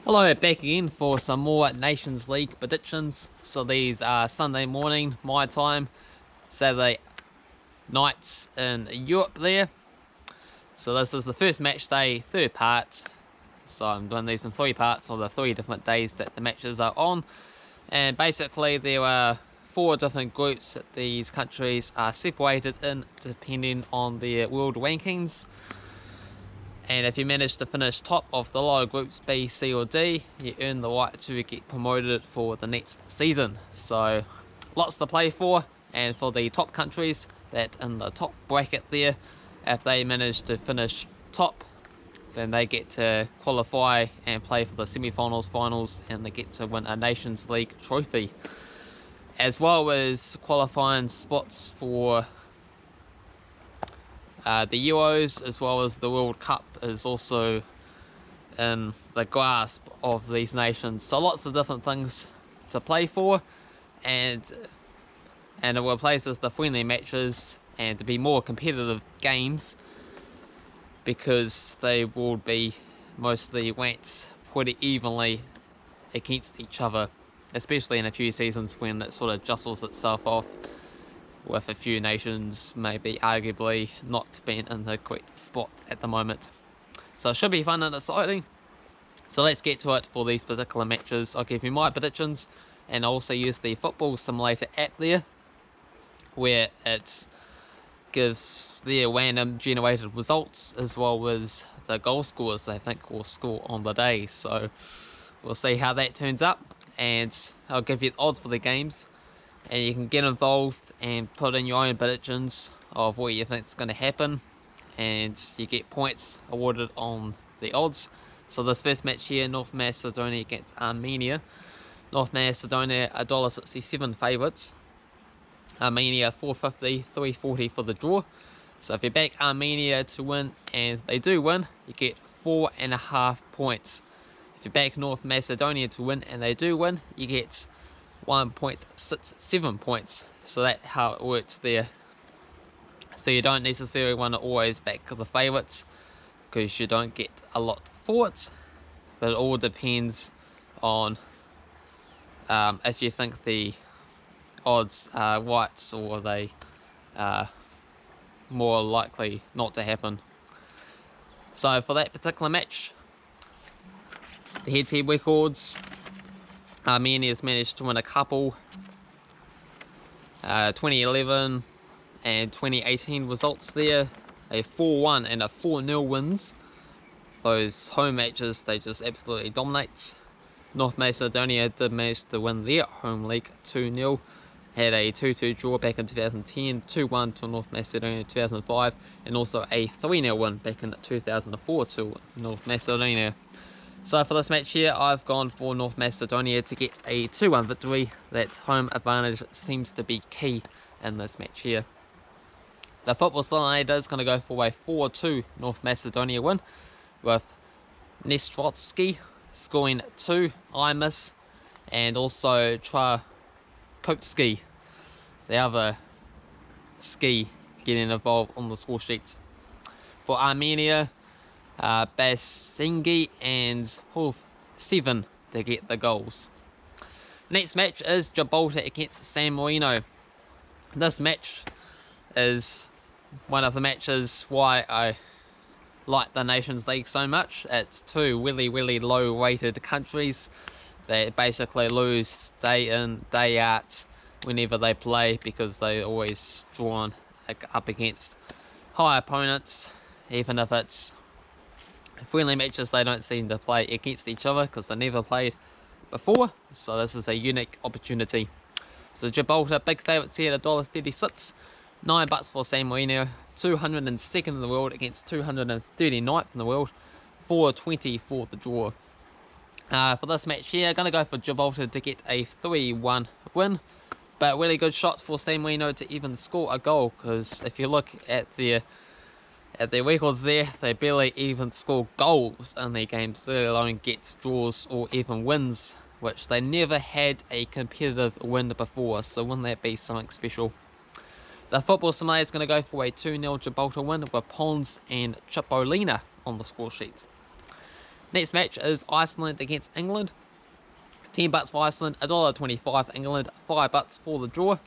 Hello, back again for some more Nations League predictions. So these are Sunday morning, my time, Saturday night in Europe there. So this is the first match day, third part. So I'm doing these in three parts for the 3 different days that the matches are on. And basically there are 4 different groups that these countries are separated in depending on their world rankings. And if you manage to finish top of the lower groups B, C or D, you earn the right to get promoted for the next season. So lots to play for, and for the top countries that in the top bracket there, if they manage to finish top, then they get to qualify and play for the semi-finals, finals, and they get to win a Nations League trophy. As well as qualifying spots for the Euros, as well as the World Cup, is also in the grasp of these nations. So lots of different things to play for, and it replaces the friendly matches and to be more competitive games, because they will be mostly ranked pretty evenly against each other, especially in a few seasons when it sort of jostles itself off, with a few nations maybe arguably not being in the correct spot at the moment. So it should be fun and exciting. So let's get to it for these particular matches. I'll give you my predictions, and I'll also use the football simulator app there, where it gives their random generated results as well as the goal scorers they think will score on the day. So we'll see how that turns up, and I'll give you the odds for the games, and you can get involved and put in your own predictions of what you think is going to happen, and you get points awarded on the odds. So this first match here, North Macedonia against Armenia. North Macedonia $1.67 favourites. Armenia $4.50, $3.40 for the draw. So if you back Armenia to win and they do win, you get 4.5 points. If you back North Macedonia to win and they do win, you get 1.67 points. So that's how it works there. So you don't necessarily want to always back the favourites, because you don't get a lot for it, but it all depends on if you think the odds are right, or they are more likely not to happen. So for that particular match, the head-to-head records, Armenia's managed to win a couple. 2011 and 2018 results there, a 4-1 and a 4-0 wins. Those home matches, they just absolutely dominate. North Macedonia did manage to win their home league 2-0, had a 2-2 draw back in 2010, 2-1 to North Macedonia in 2005, and also a 3-0 win back in 2004 to North Macedonia. So for this match here, I've gone for North Macedonia to get a 2-1 victory. That home advantage seems to be key in this match here. The football side is going to go for a 4-2 North Macedonia win, with Nestrotsky scoring 2, Imus, and also Trakowski, the other ski, getting involved on the score sheet. For Armenia, Basengi and 7 to get the goals. Next match is Gibraltar against San Marino. This match is one of the matches why I like the Nations League so much. It's 2 really low rated countries that basically lose day in, day out whenever they play, because they're always drawn up against high opponents. Even if it's friendly matches, they don't seem to play against each other because they never played before. So this is a unique opportunity. So Gibraltar, big favourites here at $1.36. $9 for San Marino, 202nd in the world against 239th in the world, 4.20 for the draw. For this match here, going to go for Gibraltar to get a 3-1 win, but really good shot for San Marino to even score a goal, because if you look at their records there, they barely even score goals in their games, let alone get draws or even wins, which they never had a competitive win before. So wouldn't that be something special? The football simulator is going to go for a 2-0 Gibraltar win with Pons and Chipolina on the score sheet. Next match is Iceland against England. $10 for Iceland, $1.25 for England, $5 for the draw.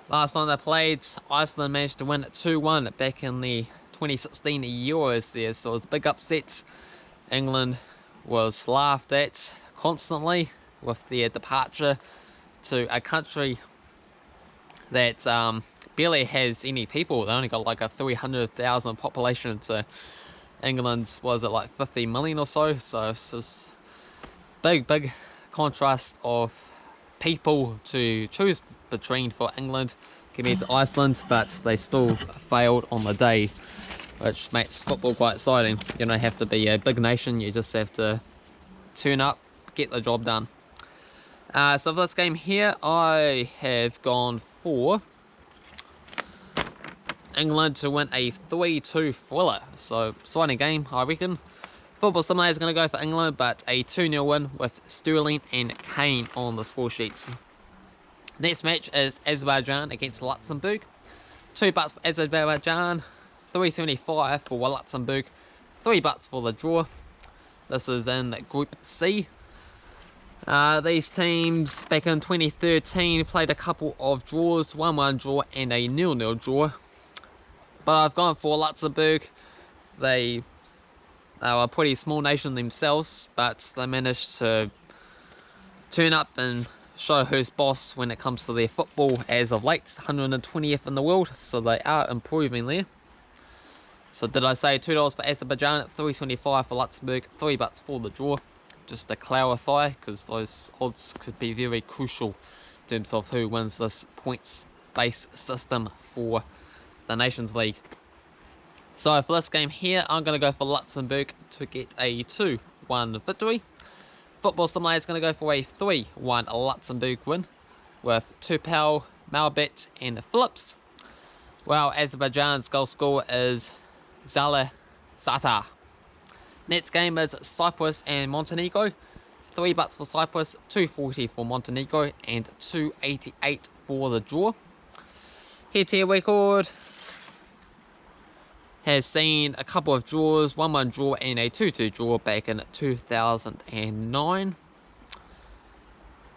Last time they played, Iceland managed to win 2-1 back in the 2016 Euros there, so it's a big upset. England was laughed at constantly with their departure to a country that barely has any people. They only got like a 300,000 population, so England's was it like 50 million or so. So it's just big contrast of people to choose between for England compared to Iceland, but they still failed on the day, which makes football quite exciting. You don't have to be a big nation, you just have to turn up, get the job done. So for this game here, I have gone for England to win a 3-2 thriller. So exciting game, I reckon. Football Simulator is going to go for England, but a 2-0 win with Sterling and Kane on the score sheets. Next match is Azerbaijan against Luxembourg. $2 for Azerbaijan, $3.75 for Luxembourg, $3 for the draw. This is in Group C. These teams back in 2013 played a couple of draws, 1-1 draw and a 0-0 draw. But I've gone for Luxembourg. They were a pretty small nation themselves, but they managed to turn up and show who's boss when it comes to their football as of late. 120th in the world, so they are improving there. So did I say $2 for Azerbaijan, $3.25 for Luxembourg, $3 for the draw? Just to clarify, because those odds could be very crucial in terms of who wins this points-based system for the Nations League. So for this game here, I'm going to go for Luxembourg to get a 2-1 victory. Football Simulator is going to go for a 3-1 Luxembourg win with Tupel, Malbet and Phillips. While Azerbaijan's goal scorer is Zale Sata. Next game is Cyprus and Montenegro. $3 for Cyprus, $2.40 for Montenegro and $2.88 for the draw. Head-to-head record has seen a couple of draws, 1-1 draw and a 2-2 draw back in 2009.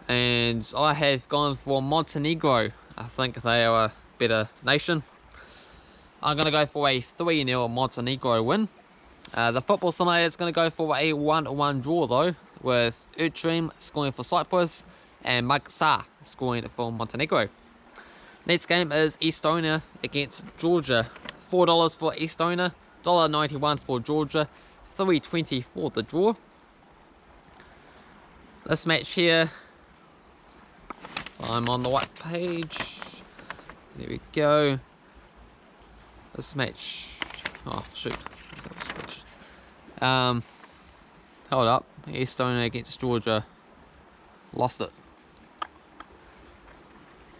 And I have gone for Montenegro. I think they are a better nation. I'm going to go for a 3-0 Montenegro win. The Football Simulator is going to go for a 1-1 draw though, with Utrim scoring for Cyprus and Magsa scoring for Montenegro. Next game is Estonia against Georgia. $4 for Estonia, $1.91 for Georgia, $3.20 for the draw. This match here, I'm on the right page. There we go. This match, oh shoot. Hold up, Estonia against Georgia. Lost it.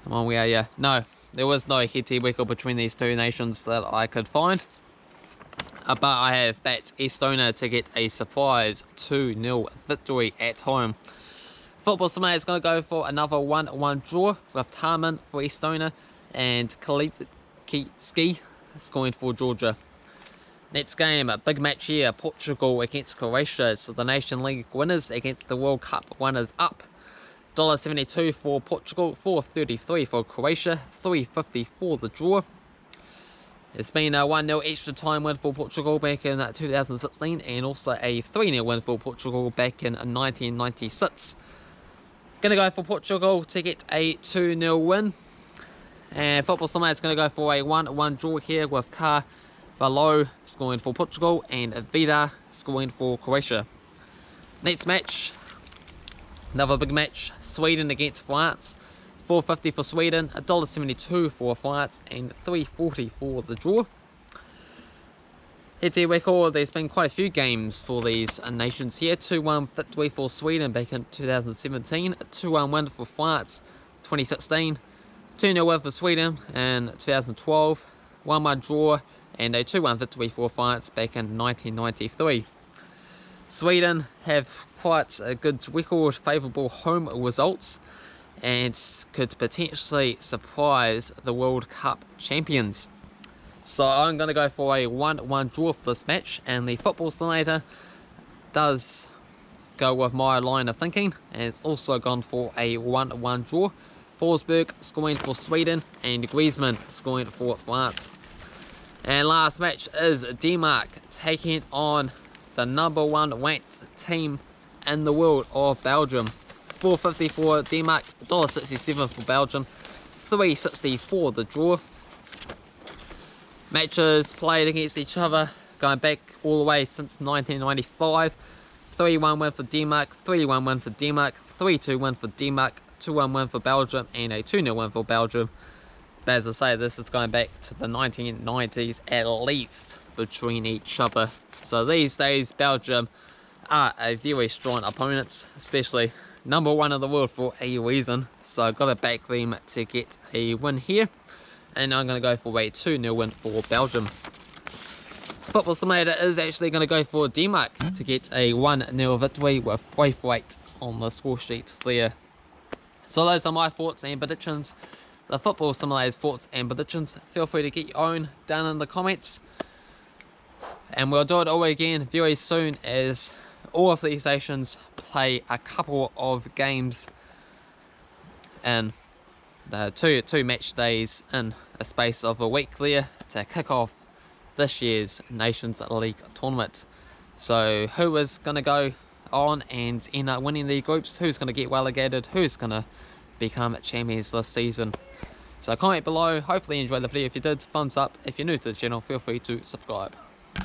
Come on, we are, yeah. No, there was no head-to-head record between these two nations that I could find. But I have backed Estonia to get a surprise 2-0 victory at home. Football Simulator is going to go for another 1-1 draw with Tarman for Estonia and Kalipski scoring for Georgia. Next game, a big match here, Portugal against Croatia. So the Nation League winners against the World Cup runners up. $1.72 for Portugal, $4.33 for Croatia, $3.50 for the draw. It's been a 1-0 extra time win for Portugal back in 2016 and also a 3-0 win for Portugal back in 1996. Going to go for Portugal to get a 2-0 win. And Football Simulator is going to go for a 1-1 draw here with Carvalho scoring for Portugal and Vida scoring for Croatia. Next match, another big match, Sweden against France. $4.50 for Sweden, $1.72 for France and $3.40 for the draw. Head-to-head record, there's been quite a few games for these nations here. 2-1 victory for Sweden back in 2017, a 2-1 win for France 2016, 2-0 win for Sweden in 2012, 1-1 draw and a 2-1 victory for France back in 1993. Sweden have quite a good record, favourable home results, and could potentially surprise the World Cup champions. So I'm going to go for a 1-1 draw for this match, and the Football Simulator does go with my line of thinking, and it's also gone for a 1-1 draw. Forsberg scoring for Sweden and Griezmann scoring for France. And last match is Denmark taking on the #1 ranked team in the world of Belgium. 4.50 for Denmark, $1.67 for Belgium, 3.60 for the draw. Matches played against each other going back all the way since 1995. 3-1 win for Denmark, 3-1 win for Denmark, 3-2 win for Denmark, 2-1 win for Belgium, and a 2-0 win for Belgium. But as I say, this is going back to the 1990s at least between each other. So these days, Belgium are a very strong opponent, especially #1 in the world for a reason. So I've got to back them to get a win here. And I'm going to go for a 2-0 win for Belgium. Football Simulator is actually going to go for Denmark to get a 1-0 victory with Braithwaite on the score sheet there. So those are my thoughts and predictions. The Football Simulator's thoughts and predictions. Feel free to get your own down in the comments. And we'll do it all again very soon, as all of these nations play a couple of games and two match days in a space of a week there to kick off this year's Nations League tournament. So who is going to go on and end up winning the groups, who's going to get relegated, who's going to become champions this season. So comment below. Hopefully you enjoyed the video. If you did, thumbs up. If you're new to the channel, feel free to subscribe.